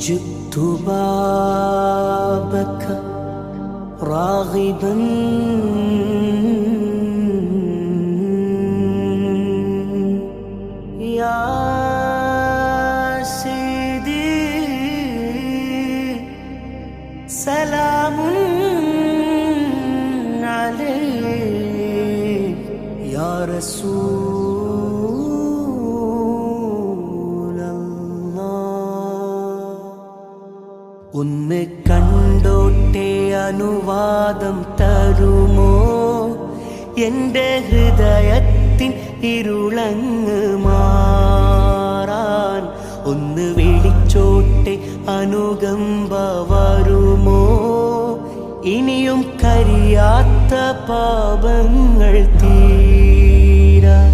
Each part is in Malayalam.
جئت بابك راغبا يا سيدي سلام عليك يا رسول الله ഒന്ന് കണ്ടോട്ടെ അനുവാദം തരുമോ എൻ്റെ ഹൃദയത്തിൻ ഇരുളങ്ങ് മാറാൻ ഒന്ന് വിളിച്ചോട്ടെ അനുകമ്പ വരുമോ ഇനിയും കരിയാത്ത പാപങ്ങൾ തീരാൻ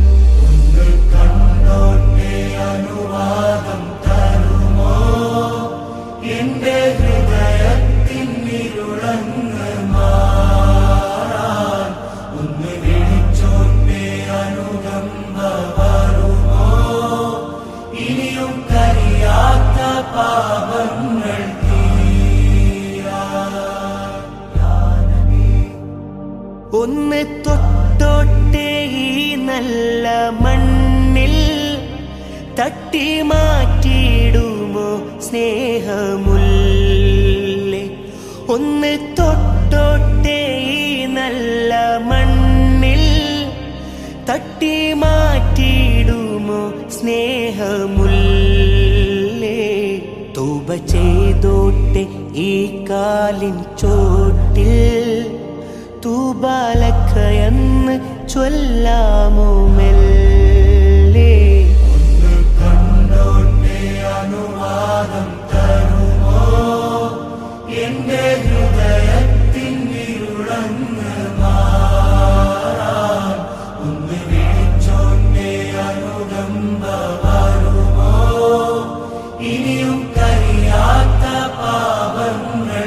ഒന്ന് കണ്ടോട്ടെ അനുവാദം തരുമോ എൻ്റെ ഹൃദയത്തിൻ ഇരുളങ്ങ് മാറാൻ ഒന്ന് വിളിച്ചോട്ടെ അനുകമ്പ വരുമോ ഇനിയും കരിയാത്ത പാപങ്ങൾ ഒന്ന് തൊട്ടോട്ടെ ഈ നല്ല മണ്ണിൽ തട്ടി മാറ്റിയിടുമോ സ്നേഹമുല്ലേ ഒന്ന് തൊട്ടോട്ടെ ഈ നല്ല മണ്ണിൽ തട്ടി മാറ്റിയിടുമോ സ്നേഹമുല്ലേ തൗബ ചെയ്തോട്ടെ ഈ കാലിൻ ചോട്ടിൽ തൂബാലക്കയെന്ന് ചൊല്ലാമോ മെല്ലെ ഒന്ന് കണ്ടോട്ടെ അനുവാദം തരുമോ എൻ്റെ ഹൃദയത്തിൻ ഇരുളങ്ങ് മാറാൻ ഒന്ന് വിളിച്ചോട്ടെ അനുകമ്പ വരുമോ ഇനിയും കരിയാത്ത പാപങ്ങൾ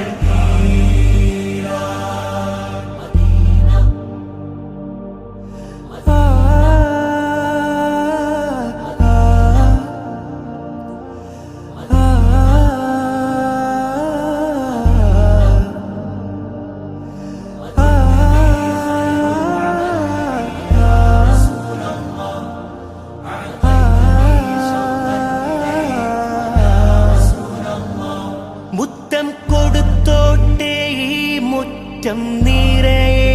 മുത്തം കൊടുത്തോട്ടെ ഈ മുറ്റം നിറയെ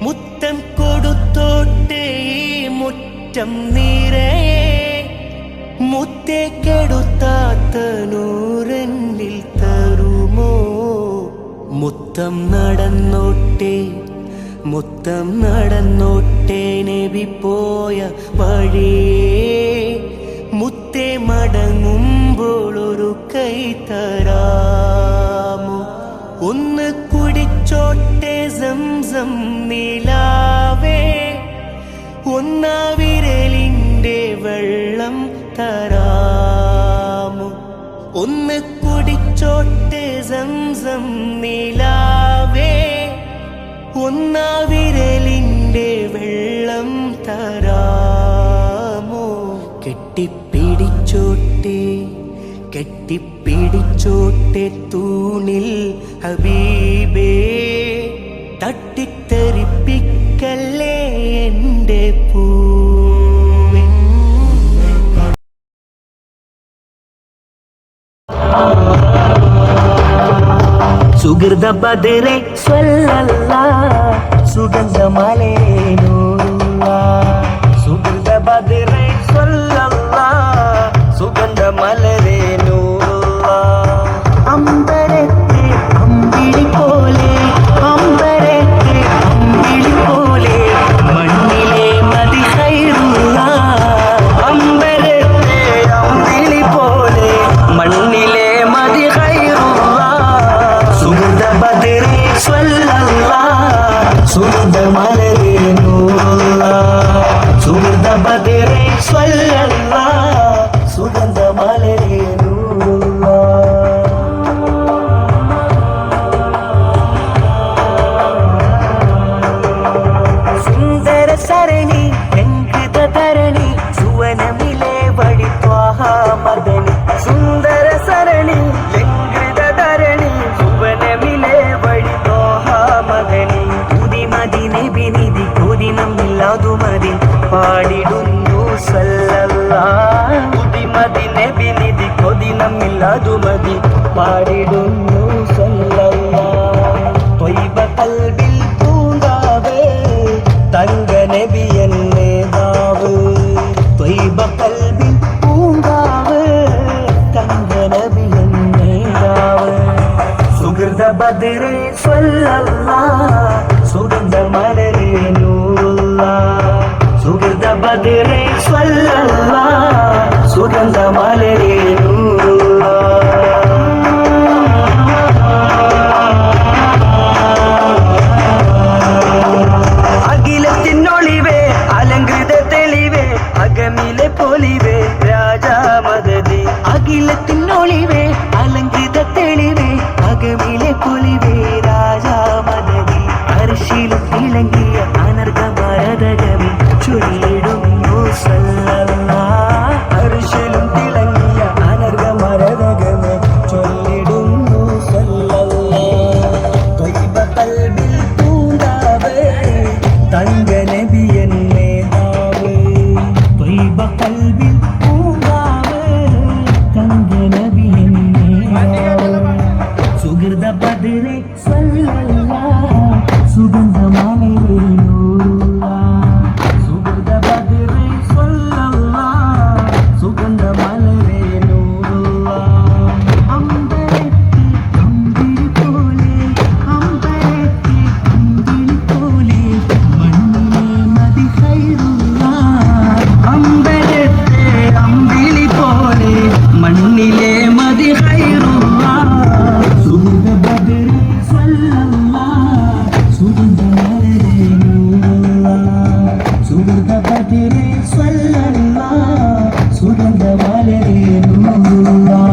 മുത്തം കൊടുത്തോട്ടെ ഈ മുറ്റം നിറയെ മുത്തേ കെടുത്താത്ത നൂറന്നിൽ തരുമോ മുത്തം നടന്നോട്ടെ മുത്തം നടന്നോട്ടെ നബി പോയ വഴിയേ മുത്തേ മടങ്ങുമ്പോൾ ഒരു കൈ തരാമോ ഒന്ന് കുടിച്ചോട്ടെ സംസം നിലാവേ ഒന്നാ വിരലിൻ്റെ വെള്ളം തരാമോ ഒന്ന് കുടിച്ചോട്ടെ സംസം നിലാവേ ഒന്നാ വിരലിൻ്റെ വെള്ളം തരാമോ കെട്ടിപ്പിടിച്ചോട്ടെ കെട്ടിപ്പിടിച്ചോട്ടെ തൂണിൽ ഹബീബേ തട്ടിത്തെറിപ്പിക്കല്ലേ എൻ്റെ പൂവേ സുഗൃത ബദരെ സ്വല്ലല്ലാഹ് സുഗന്ധമലരെ നൂറുല്ലാഹ് സുഗൃത ബദരെ സ്വല്ലല്ലാഹ് സുഗന്ധമലരെ നൂറുല്ലാഹ് അമ്പരത്തെ അമ്പിളി പോലെ അമ്പരത്തെ അമ്പിളി പോലെ മണ്ണിലെ മദി ഖൈറുല്ലാഹ് അമ്പരത്തെ അമ്പിളി പോലെ മണ്ണിലെ മദി ഖൈറുല്ലാഹ് സുഗന്ധ ബദരെ സ്വല്ലല്ലാഹ് സുഗന്ധമലരെ നൂറുല്ലാഹ് സുഗന്ധ ബദരെ സ്വല്ലല്ലാഹ് സുഗന്ധമലരെ നൂറുല്ലാഹ് സുന്ദര സരണി ലംഘിത ധരണി സുവനമിലെ വഴി ത്വാഹ മദനി സുന്ദര സരണി മതി നബി നിധി കൊതി നമ്മില്ലതു മതി പാടിടുന്നു സല്ലല്ലാഹ്. ത്വയ്ബ ഖൽബിൽ പൂങ്കാവ് തങ്ക നബി എന്നേതാവ്. ത്വയ്ബ ഖൽബിൽ പൂങ്കാവ് തങ്ക നബി എന്നേതാവ്. സുഹൃത ബദറേ സ്വല്ലല്ലാഹ് സുഗന്ധ മലരേ നൂറുല്ലാഹ്. സുഹൃത ബദറേ സ്വല്ലല്ലാഹ് സുഗന്ധ മലരേ നൂറുല്ലാഹ്. അഖിലത്തിനൊളിവേ അലങ്കൃത തെളിവേ അകമിലെ പൊലിവേ രാജാ മദദി. അഖിലത്തിനൊളിവേ അലങ്കൃത തെളിവേ അകമിലെ പൊലിവേ രാജാ മദദി. അർശിലും തിളങ്ങിയ അനർഘ മരതകമേ ചൊല്ലിടുന്നു സല്ലല്ലാഹ്. അർശിലും തിളങ്ങിയ അനർഘ മരതകമേ ചൊല്ലിടുന്നു സല്ലല്ലാഹ്. ത്വയ്ബ ഖൽബിൽ പൂങ്കാവ് തങ്ക നബി എന്നേതാവ്. ത്വയ്ബ ഖൽബിൽ പൂങ്കാവ് തങ്ക നബി എന്നേതാവ്. സുഹൃത ബദറേ സ്വല്ലല്ലാഹ് സുഗന്ധ മലരേ നൂറുല്ലാഹ്. സുഹൃത ബദറേ സ്വല്ലല്ലാഹ് സുഗന്ധ മലരേ നൂറുല്ലാഹ്. അമ്പരത്തി അമ്പിളി പോലെ അമ്പരത്തി അമ്പിളി പോലെ മണ്ണിലെ മതി ഖൈറുല്ലാഹ്. അമ്പരത്തെ അമ്പിളി പോലെ മണ്ണിലെ മതി ഖൈറുല്ലാഹ്. സുഹൃത ബദറേ സ്വല്ലല്ലാഹ് സുഗന്ധ മലരേ നൂറുല്ലാഹ്. സുഹൃത ബദറേ സ്വല്ലല്ലാഹ് സുഗന്ധ മലരേ നൂറുല്ലാഹ്.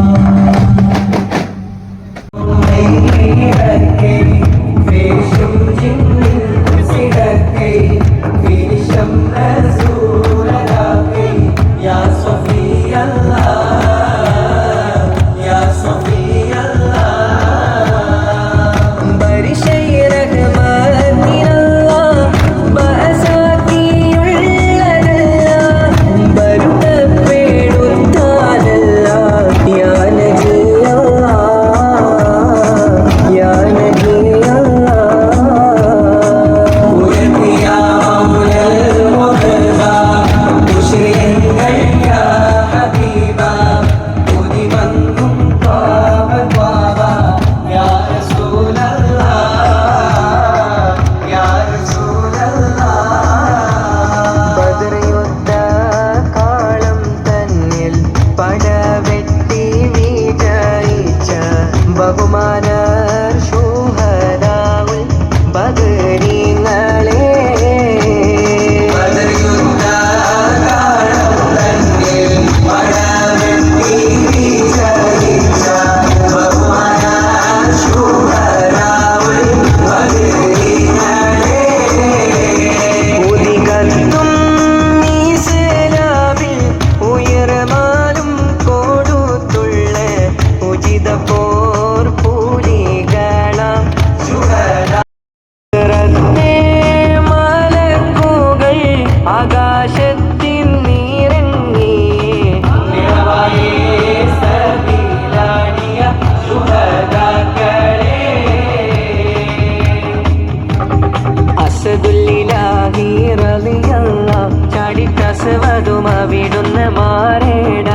വിടുന്ന മാറേട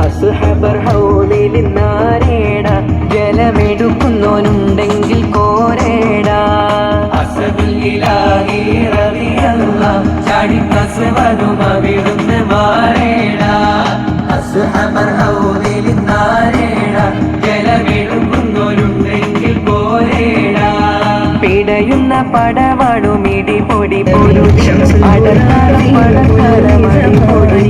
അസ്ഹബർ ഹൗലിൽ നാരേട ജലമെടുക്കുന്നോനുണ്ടെങ്കിൽ കോരേട അസദുൽ ഇലാഹി റളിയല്ലാഹ് ചാടിക്കസവതുമ വിടുന്ന മാറേട അസ്ഹബർ ഹൗലിൽ നാരേട ജലമെടുക്കുന്നോനുണ്ടെങ്കിൽ കോരേട പിടയുന്ന പടവാടുമിടി പൊടി പൊരുഷം അടർത്താല പടക്കാല മണി പൊടി